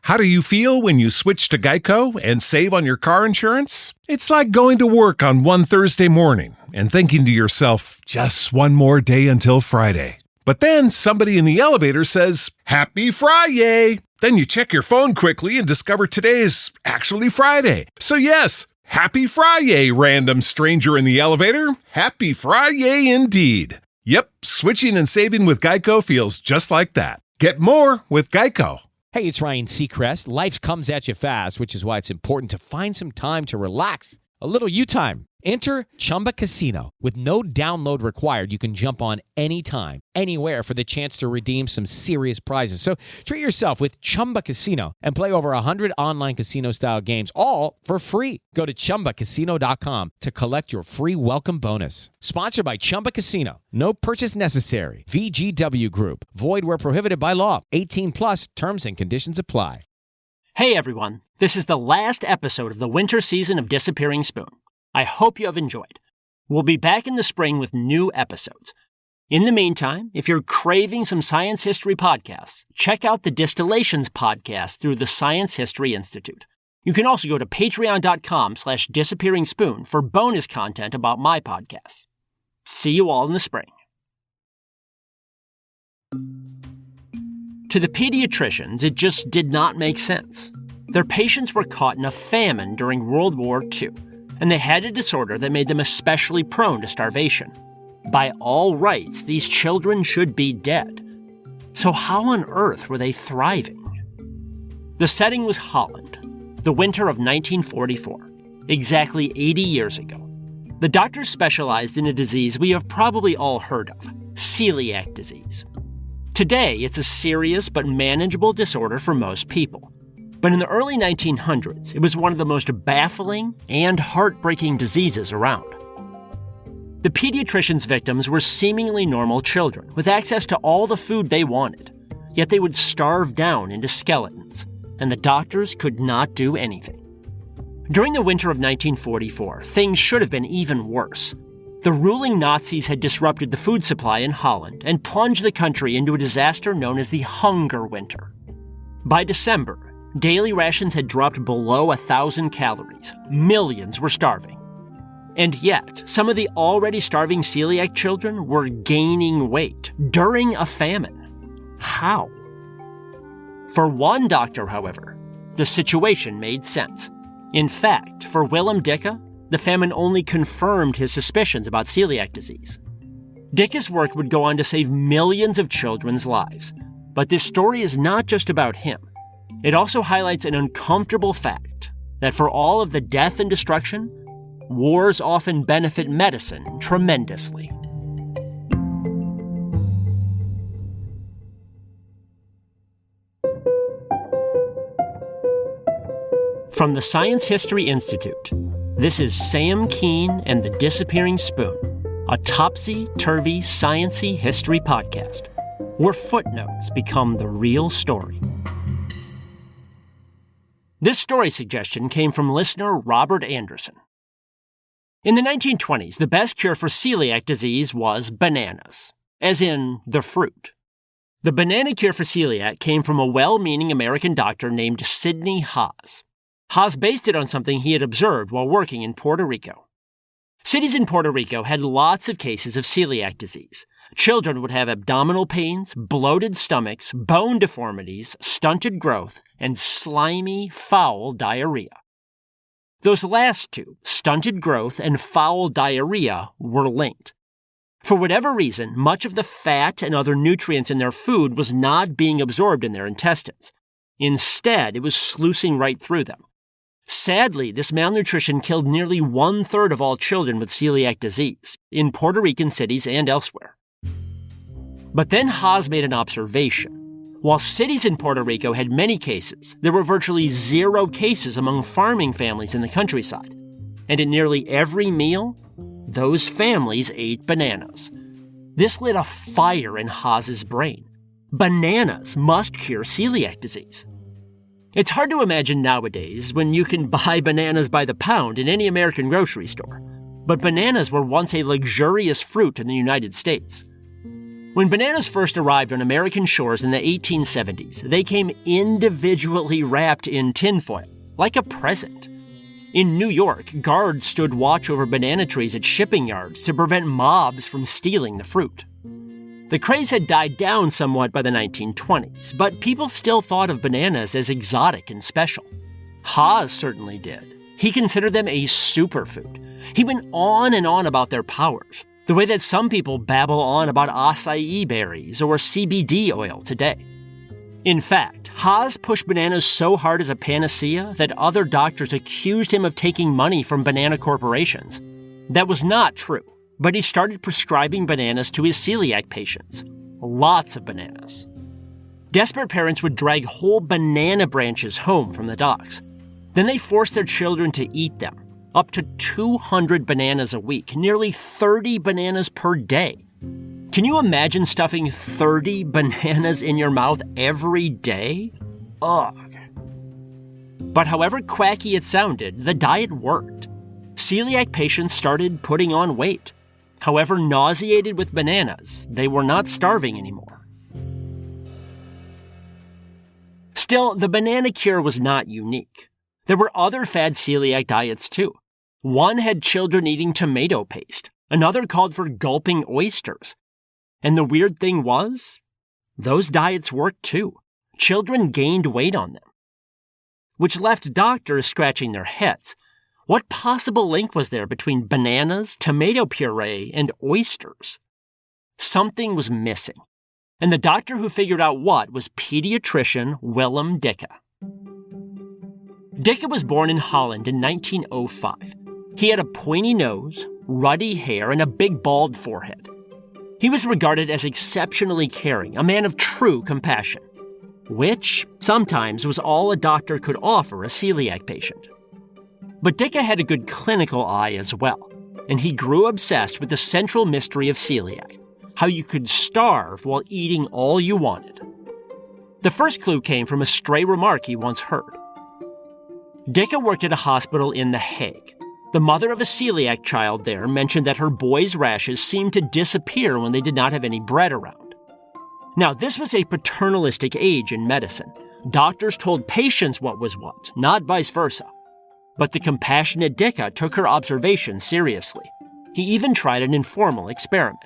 How do you feel when you switch to Geico and save on your car insurance? It's like going to work on one Thursday morning and thinking to yourself, just one more day until Friday. But then somebody in the elevator says, Happy Friday! Then you check your phone quickly and discover today is actually Friday. So yes, Happy Friday, random stranger in the elevator. Happy Friday indeed. Yep, switching and saving with Geico feels just like that. Get more with Geico. Hey, it's Ryan Seacrest. Life comes at you fast, which is why it's important to find some time to relax. A little you time. Enter Chumba Casino. With no download required, you can jump on anytime, anywhere for the chance to redeem some serious prizes. So treat yourself with Chumba Casino and play over 100 online casino-style games, all for free. Go to ChumbaCasino.com to collect your free welcome bonus. Sponsored by Chumba Casino. No purchase necessary. VGW Group. Void where prohibited by law. 18 plus. Terms and conditions apply. Hey everyone, this is the last episode of the winter season of Disappearing Spoon. I hope you have enjoyed. We'll be back in the spring with new episodes. In the meantime, if you're craving some science history podcasts, check out the Distillations podcast through the Science History Institute. You can also go to patreon.com/disappearingspoon for bonus content about my podcasts. See you all in the spring. To the pediatricians, it just did not make sense. Their patients were caught in a famine during World War II, and they had a disorder that made them especially prone to starvation. By all rights, these children should be dead. So how on earth were they thriving? The setting was Holland, the winter of 1944, exactly 80 years ago. The doctors specialized in a disease we have probably all heard of, celiac disease. Today, it's a serious but manageable disorder for most people. But in the early 1900s, it was one of the most baffling and heartbreaking diseases around. The pediatrician's victims were seemingly normal children with access to all the food they wanted, yet they would starve down into skeletons, and the doctors could not do anything. During the winter of 1944, things should have been even worse. The ruling Nazis had disrupted the food supply in Holland and plunged the country into a disaster known as the Hongerwinter. By December, daily rations had dropped below 1,000 calories. Millions were starving. And yet, some of the already starving celiac children were gaining weight during a famine. How? For one doctor, however, the situation made sense. In fact, for Willam Dicke, the famine only confirmed his suspicions about celiac disease. Dicke's work would go on to save millions of children's lives. But this story is not just about him. It also highlights an uncomfortable fact that for all of the death and destruction, wars often benefit medicine tremendously. From the Science History Institute, this is Sam Keane and the Disappearing Spoon, a topsy-turvy, science-y history podcast, where footnotes become the real story. This story suggestion came from listener Robert Anderson. In the 1920s, the best cure for celiac disease was bananas, as in the fruit. The banana cure for celiac came from a well-meaning American doctor named Sidney Haas. Haas based it on something he had observed while working in Puerto Rico. Cities in Puerto Rico had lots of cases of celiac disease. Children would have abdominal pains, bloated stomachs, bone deformities, stunted growth, and slimy, foul diarrhea. Those last two, stunted growth and foul diarrhea, were linked. For whatever reason, much of the fat and other nutrients in their food was not being absorbed in their intestines. Instead, it was sluicing right through them. Sadly, this malnutrition killed nearly 1/3 of all children with celiac disease, in Puerto Rican cities and elsewhere. But then Haas made an observation. While cities in Puerto Rico had many cases, there were virtually 0 cases among farming families in the countryside. And at nearly every meal, those families ate bananas. This lit a fire in Haas's brain. Bananas must cure celiac disease. It's hard to imagine nowadays when you can buy bananas by the pound in any American grocery store. But bananas were once a luxurious fruit in the United States. When bananas first arrived on American shores in the 1870s, they came individually wrapped in tinfoil, like a present. In New York, guards stood watch over banana trees at shipping yards to prevent mobs from stealing the fruit. The craze had died down somewhat by the 1920s, but people still thought of bananas as exotic and special. Haas certainly did. He considered them a superfood. He went on and on about their powers, the way that some people babble on about acai berries or CBD oil today. In fact, Haas pushed bananas so hard as a panacea that other doctors accused him of taking money from banana corporations. That was not true, but he started prescribing bananas to his celiac patients. Lots of bananas. Desperate parents would drag whole banana branches home from the docks. Then they forced their children to eat them. Up to 200 bananas a week, nearly 30 bananas per day. Can you imagine stuffing 30 bananas in your mouth every day? Ugh. But however quacky it sounded, the diet worked. Celiac patients started putting on weight. However nauseated with bananas, they were not starving anymore. Still, the banana cure was not unique. There were other fad celiac diets too. One had children eating tomato paste. Another called for gulping oysters. And the weird thing was, those diets worked too. Children gained weight on them. Which left doctors scratching their heads. What possible link was there between bananas, tomato puree, and oysters? Something was missing. And the doctor who figured out what was pediatrician Willam Dicke. Dicke was born in Holland in 1905. He had a pointy nose, ruddy hair, and a big bald forehead. He was regarded as exceptionally caring, a man of true compassion, which sometimes was all a doctor could offer a celiac patient. But Dicke had a good clinical eye as well, and he grew obsessed with the central mystery of celiac, how you could starve while eating all you wanted. The first clue came from a stray remark he once heard. Dicke worked at a hospital in The Hague. The mother of a celiac child there mentioned that her boy's rashes seemed to disappear when they did not have any bread around. Now, this was a paternalistic age in medicine. Doctors told patients what was what, not vice versa. But the compassionate Dicke took her observation seriously. He even tried an informal experiment.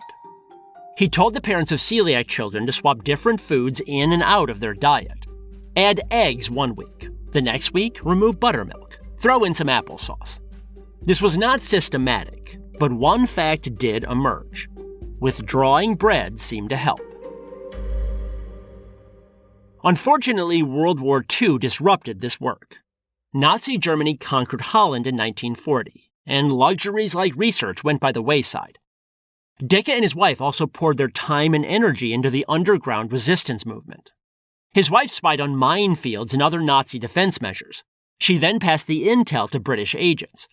He told the parents of celiac children to swap different foods in and out of their diet. Add eggs one week. The next week, remove buttermilk. Throw in some applesauce. This was not systematic, but one fact did emerge. Withdrawing bread seemed to help. Unfortunately, World War II disrupted this work. Nazi Germany conquered Holland in 1940, and luxuries like research went by the wayside. Dicke and his wife also poured their time and energy into the underground resistance movement. His wife spied on minefields and other Nazi defense measures. She then passed the intel to British agents.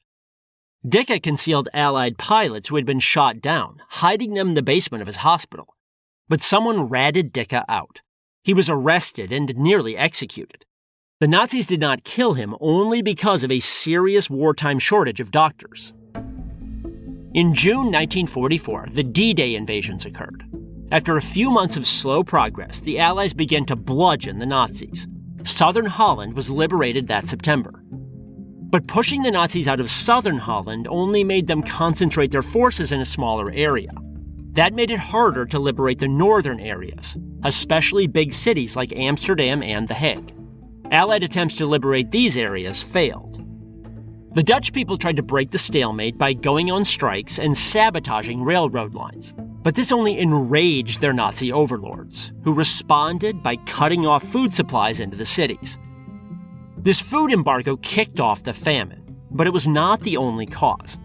Dicke concealed Allied pilots who had been shot down, hiding them in the basement of his hospital. But someone ratted Dicke out. He was arrested and nearly executed. The Nazis did not kill him only because of a serious wartime shortage of doctors. In June 1944, the D-Day invasions occurred. After a few months of slow progress, the Allies began to bludgeon the Nazis. Southern Holland was liberated that September. But pushing the Nazis out of southern Holland only made them concentrate their forces in a smaller area. That made it harder to liberate the northern areas, especially big cities like Amsterdam and The Hague. Allied attempts to liberate these areas failed. The Dutch people tried to break the stalemate by going on strikes and sabotaging railroad lines, but this only enraged their Nazi overlords, who responded by cutting off food supplies into the cities. This food embargo kicked off the famine, but it was not the only cause.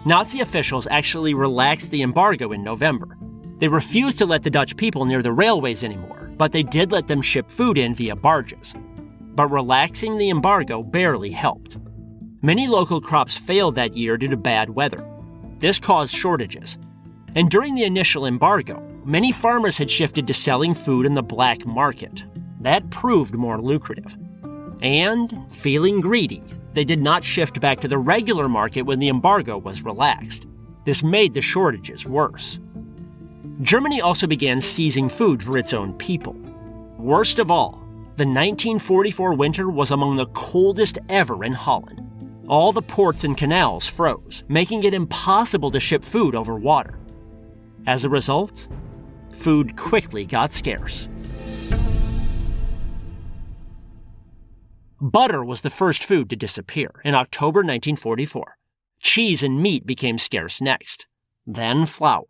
Nazi officials actually relaxed the embargo in November. They refused to let the Dutch people near the railways anymore, but they did let them ship food in via barges. But relaxing the embargo barely helped. Many local crops failed that year due to bad weather. This caused shortages. And during the initial embargo, many farmers had shifted to selling food in the black market. That proved more lucrative. And, feeling greedy, they did not shift back to the regular market when the embargo was relaxed. This made the shortages worse. Germany also began seizing food for its own people. Worst of all, the 1944 winter was among the coldest ever in Holland. All the ports and canals froze, making it impossible to ship food over water. As a result, food quickly got scarce. Butter was the first food to disappear in October 1944. Cheese and meat became scarce next. Then flour.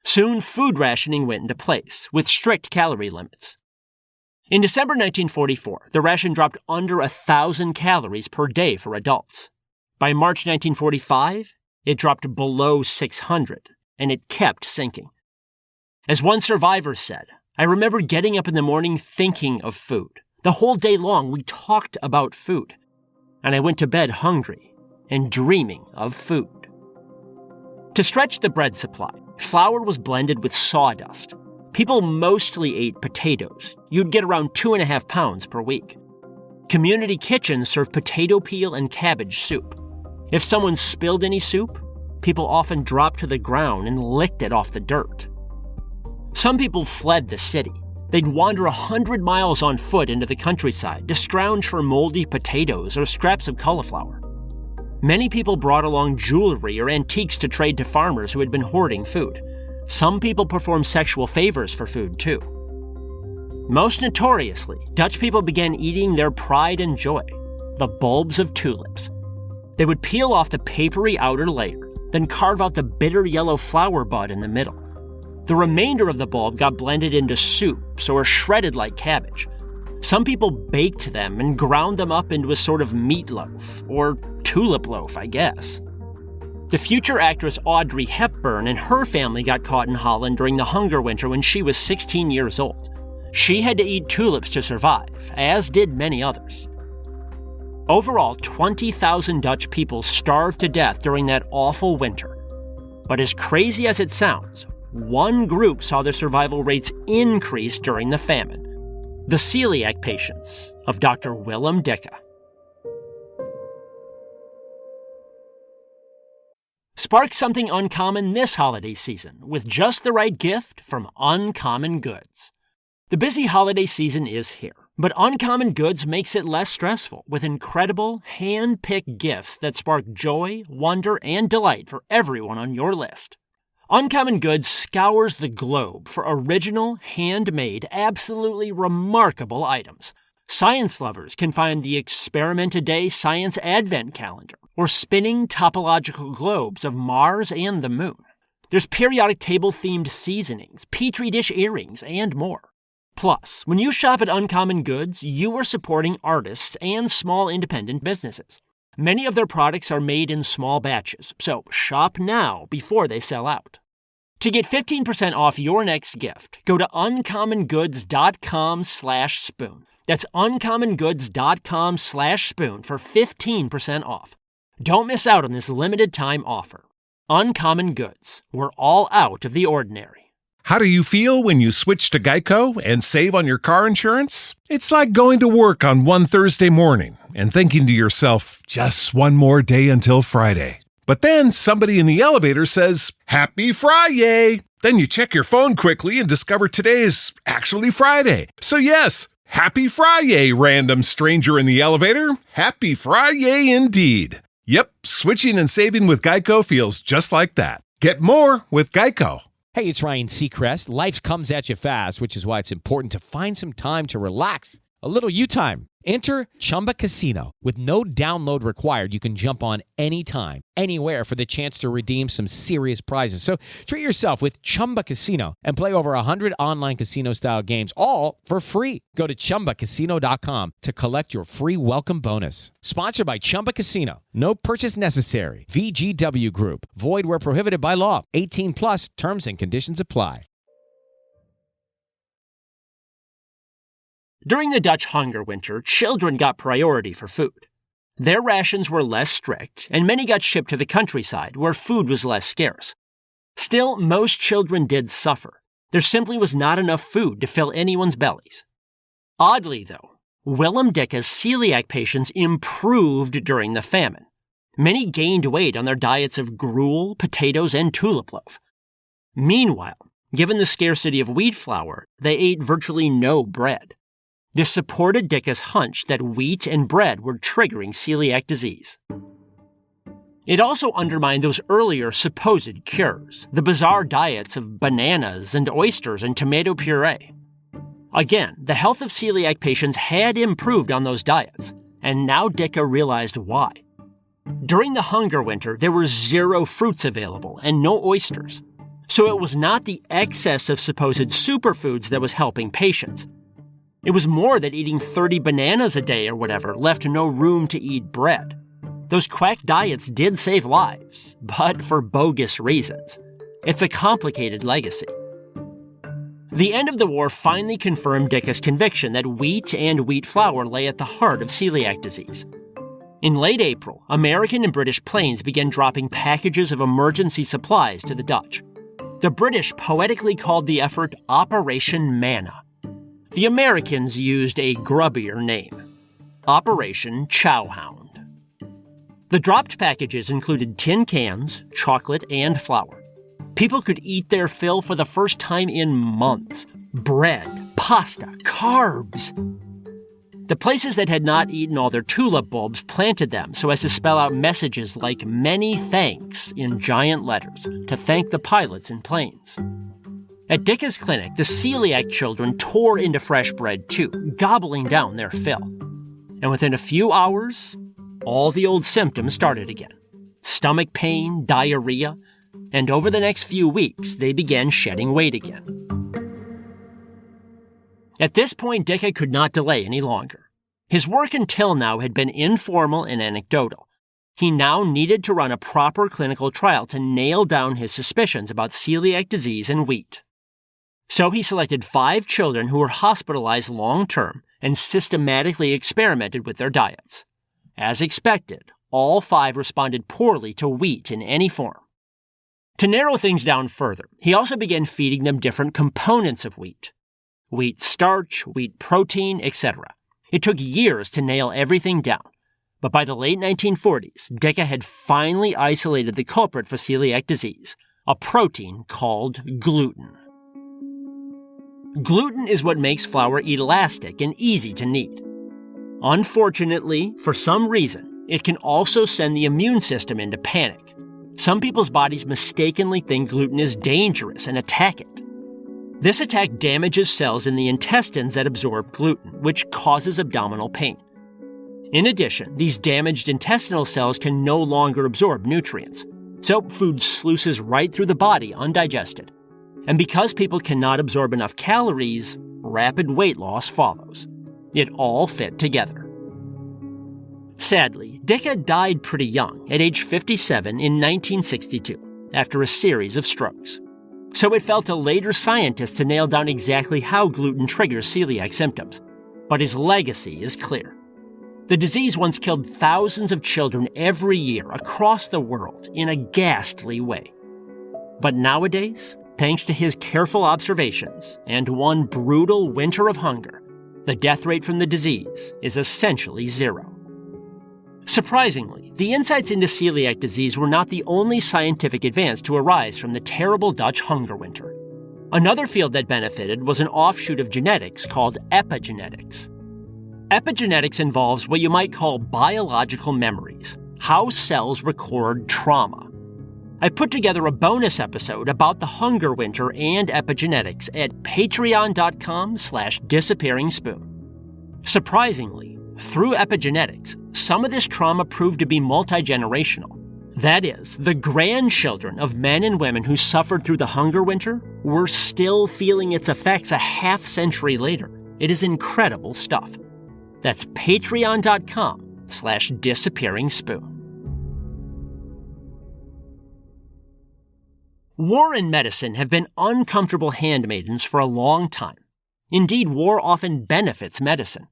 Soon, food rationing went into place, with strict calorie limits. In December 1944, the ration dropped under 1,000 calories per day for adults. By March 1945, it dropped below 600, and it kept sinking. As one survivor said, "I remember getting up in the morning thinking of food. The whole day long, we talked about food. And I went to bed hungry and dreaming of food." To stretch the bread supply, flour was blended with sawdust. People mostly ate potatoes. You'd get around 2.5 pounds per week. Community kitchens served potato peel and cabbage soup. If someone spilled any soup, people often dropped to the ground and licked it off the dirt. Some people fled the city. They'd wander 100 miles on foot into the countryside to scrounge for moldy potatoes or scraps of cauliflower. Many people brought along jewelry or antiques to trade to farmers who had been hoarding food. Some people performed sexual favors for food, too. Most notoriously, Dutch people began eating their pride and joy, the bulbs of tulips. They would peel off the papery outer layer, then carve out the bitter yellow flower bud in the middle. The remainder of the bulb got blended into soups or shredded like cabbage. Some people baked them and ground them up into a sort of meatloaf, or tulip loaf, I guess. The future actress Audrey Hepburn and her family got caught in Holland during the Hongerwinter when she was 16 years old. She had to eat tulips to survive, as did many others. Overall, 20,000 Dutch people starved to death during that awful winter. But as crazy as it sounds, one group saw their survival rates increase during the famine: the celiac patients of Dr. Willam Dicke. Spark something uncommon this holiday season with just the right gift from Uncommon Goods. The busy holiday season is here, but Uncommon Goods makes it less stressful with incredible, hand-picked gifts that spark joy, wonder, and delight for everyone on your list. Uncommon Goods scours the globe for original, handmade, absolutely remarkable items. Science lovers can find the Experiment a Day Science Advent Calendar, or spinning topological globes of Mars and the Moon. There's periodic table-themed seasonings, petri dish earrings, and more. Plus, when you shop at Uncommon Goods, you are supporting artists and small independent businesses. Many of their products are made in small batches, so shop now before they sell out. To get 15% off your next gift, go to uncommongoods.com/spoon. That's uncommongoods.com/spoon for 15% off. Don't miss out on this limited time offer. Uncommon Goods. We're all out of the ordinary. How do you feel when you switch to Geico and save on your car insurance? It's like going to work on one Thursday morning and thinking to yourself, just one more day until Friday. But then somebody in the elevator says, "Happy Friday!" Then you check your phone quickly and discover today is actually Friday. So yes, Happy Friday, random stranger in the elevator. Happy Friday indeed. Yep, switching and saving with Geico feels just like that. Get more with Geico. Hey, it's Ryan Seacrest. Life comes at you fast, which is why it's important to find some time to relax. A little you time. Enter Chumba Casino. With no download required, you can jump on anytime, anywhere for the chance to redeem some serious prizes. So treat yourself with Chumba Casino and play over 100 online casino-style games, all for free. Go to ChumbaCasino.com to collect your free welcome bonus. Sponsored by Chumba Casino. No purchase necessary. VGW Group. Void where prohibited by law. 18 plus. Terms and conditions apply. During the Dutch Hongerwinter, children got priority for food. Their rations were less strict, and many got shipped to the countryside, where food was less scarce. Still, most children did suffer. There simply was not enough food to fill anyone's bellies. Oddly, though, Willam Dicke's celiac patients improved during the famine. Many gained weight on their diets of gruel, potatoes, and tulip loaf. Meanwhile, Given the scarcity of wheat flour, they ate virtually no bread. This supported Dicke's hunch that wheat and bread were triggering celiac disease. It also undermined those earlier supposed cures, the bizarre diets of bananas and oysters and tomato puree. Again, the health of celiac patients had improved on those diets, and now Dicke realized why. During the Hongerwinter, there were 0 fruits available and no oysters. So it was not the excess of supposed superfoods that was helping patients. It was more that eating 30 bananas a day or whatever left no room to eat bread. Those quack diets did save lives, but for bogus reasons. It's a complicated legacy. The end of the war finally confirmed Dicke's conviction that wheat and wheat flour lay at the heart of celiac disease. In late April, American and British planes began dropping packages of emergency supplies to the Dutch. The British poetically called the effort Operation Manna. The Americans used a grubbier name, Operation Chowhound. The dropped packages included tin cans, chocolate, and flour. People could eat their fill for the first time in months. Bread, pasta, carbs. The places that had not eaten all their tulip bulbs planted them so as to spell out messages like "many thanks" in giant letters to thank the pilots in planes. At Dicke's clinic, the celiac children tore into fresh bread too, gobbling down their fill. And within a few hours, all the old symptoms started again. Stomach pain, diarrhea, and over the next few weeks, they began shedding weight again. At this point, Dicke could not delay any longer. His work until now had been informal and anecdotal. He now needed to run a proper clinical trial to nail down his suspicions about celiac disease and wheat. So he selected 5 children who were hospitalized long-term and systematically experimented with their diets. As expected, all 5 responded poorly to wheat in any form. To narrow things down further, he also began feeding them different components of wheat. Wheat starch, wheat protein, etc. It took years to nail everything down, but by the late 1940s, Dicke had finally isolated the culprit for celiac disease, a protein called gluten. Gluten is what makes flour elastic and easy to knead. Unfortunately, for some reason, it can also send the immune system into panic. Some people's bodies mistakenly think gluten is dangerous and attack it. This attack damages cells in the intestines that absorb gluten, which causes abdominal pain. In addition, these damaged intestinal cells can no longer absorb nutrients, so food sluices right through the body undigested. And because people cannot absorb enough calories, rapid weight loss follows. It all fit together. Sadly, Dicke died pretty young, at age 57 in 1962, after a series of strokes. So it fell to later scientists to nail down exactly how gluten triggers celiac symptoms. But his legacy is clear. The disease once killed thousands of children every year across the world in a ghastly way. But nowadays, thanks to his careful observations and one brutal winter of hunger, the death rate from the disease is essentially 0. Surprisingly, the insights into celiac disease were not the only scientific advance to arise from the terrible Dutch Hongerwinter. Another field that benefited was an offshoot of genetics called epigenetics. Epigenetics involves what you might call biological memories, how cells record trauma. I put together a bonus episode about the Hongerwinter and epigenetics at patreon.com/disappearingspoon. Surprisingly, through epigenetics, some of this trauma proved to be multi-generational. That is, the grandchildren of men and women who suffered through the Hongerwinter were still feeling its effects a half-century later. It is incredible stuff. That's patreon.com/disappearingspoon. War and medicine have been uncomfortable handmaidens for a long time. Indeed, war often benefits medicine.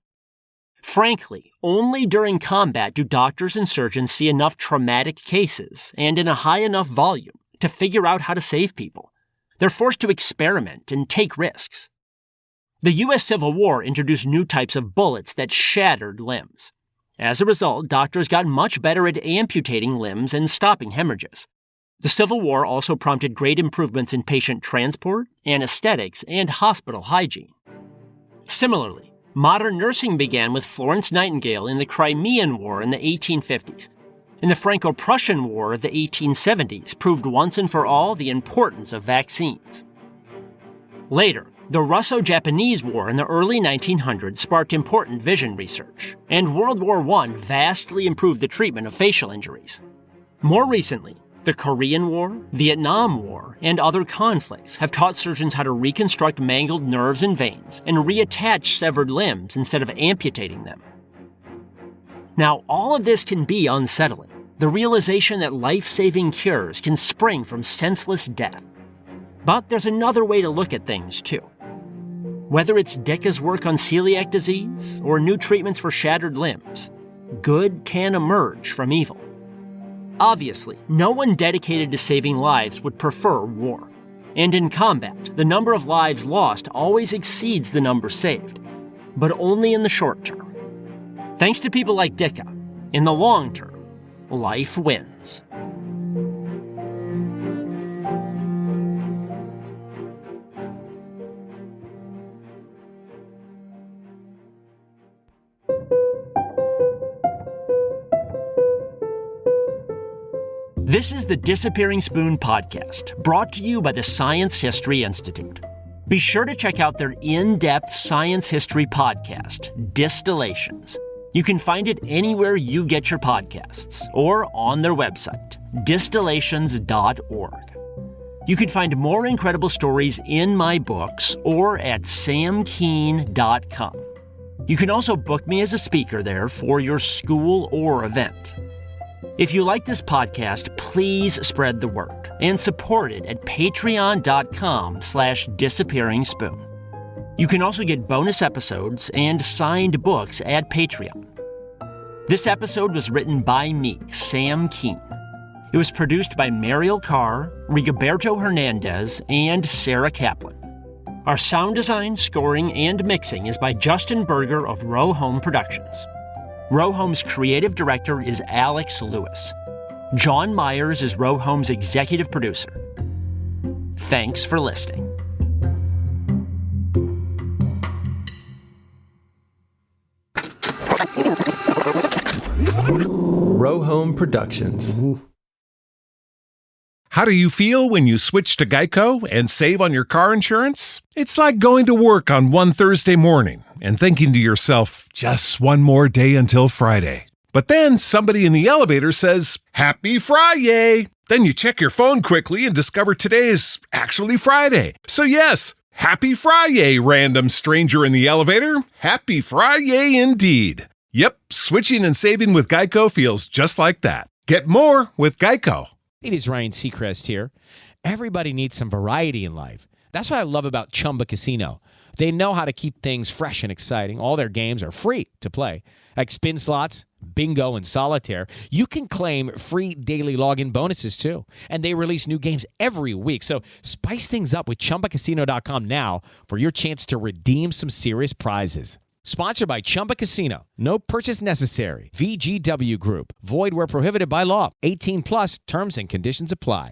Frankly, only during combat do doctors and surgeons see enough traumatic cases, and in a high enough volume, to figure out how to save people. They're forced to experiment and take risks. The U.S. Civil War introduced new types of bullets that shattered limbs. As a result, doctors got much better at amputating limbs and stopping hemorrhages. The Civil War also prompted great improvements in patient transport, anesthetics, and hospital hygiene. Similarly, modern nursing began with Florence Nightingale in the Crimean War in the 1850s, and the Franco-Prussian War of the 1870s proved once and for all the importance of vaccines. Later, the Russo-Japanese War in the early 1900s sparked important vision research, and World War I vastly improved the treatment of facial injuries. More recently, the Korean War, Vietnam War, and other conflicts have taught surgeons how to reconstruct mangled nerves and veins and reattach severed limbs instead of amputating them. Now, all of this can be unsettling. The realization that life-saving cures can spring from senseless death. But there's another way to look at things, too. Whether it's Dicke's work on celiac disease or new treatments for shattered limbs, good can emerge from evil. Obviously, no one dedicated to saving lives would prefer war. And in combat, the number of lives lost always exceeds the number saved, but only in the short term. Thanks to people like Dicke, in the long term, life wins. This is the Disappearing Spoon podcast, brought to you by the Science History Institute. Be sure to check out their in-depth science history podcast, Distillations. You can find it anywhere you get your podcasts, or on their website, distillations.org. You can find more incredible stories in my books or at samkeen.com. You can also book me as a speaker there for your school or event. If you like this podcast, please spread the word and support it at patreon.com/disappearingspoon. You can also get bonus episodes and signed books at Patreon. This episode was written by me, Sam Keen. It was produced by Mariel Carr, Rigoberto Hernandez, and Sarah Kaplan. Our sound design, scoring, and mixing is by Justin Berger of Row Home Productions. Row Home's creative director is Alex Lewis. John Myers is Row Home's executive producer. Thanks for listening. Row Home Productions. How do you feel when you switch to Geico and save on your car insurance? It's like going to work on one Thursday morning and thinking to yourself, just one more day until Friday. But then somebody in the elevator says, Happy Friday! Then you check your phone quickly and discover today's actually Friday. So yes, Happy Friday, random stranger in the elevator. Happy Friday indeed. Yep, switching and saving with Geico feels just like that. Get more with Geico. It is Ryan Seacrest here. Everybody needs some variety in life. That's what I love about Chumba Casino. They know how to keep things fresh and exciting. All their games are free to play, like spin slots, bingo, and solitaire. You can claim free daily login bonuses, too. And they release new games every week. So spice things up with ChumbaCasino.com now for your chance to redeem some serious prizes. Sponsored by Chumba Casino. No purchase necessary. VGW Group. Void where prohibited by law. 18 plus terms and conditions apply.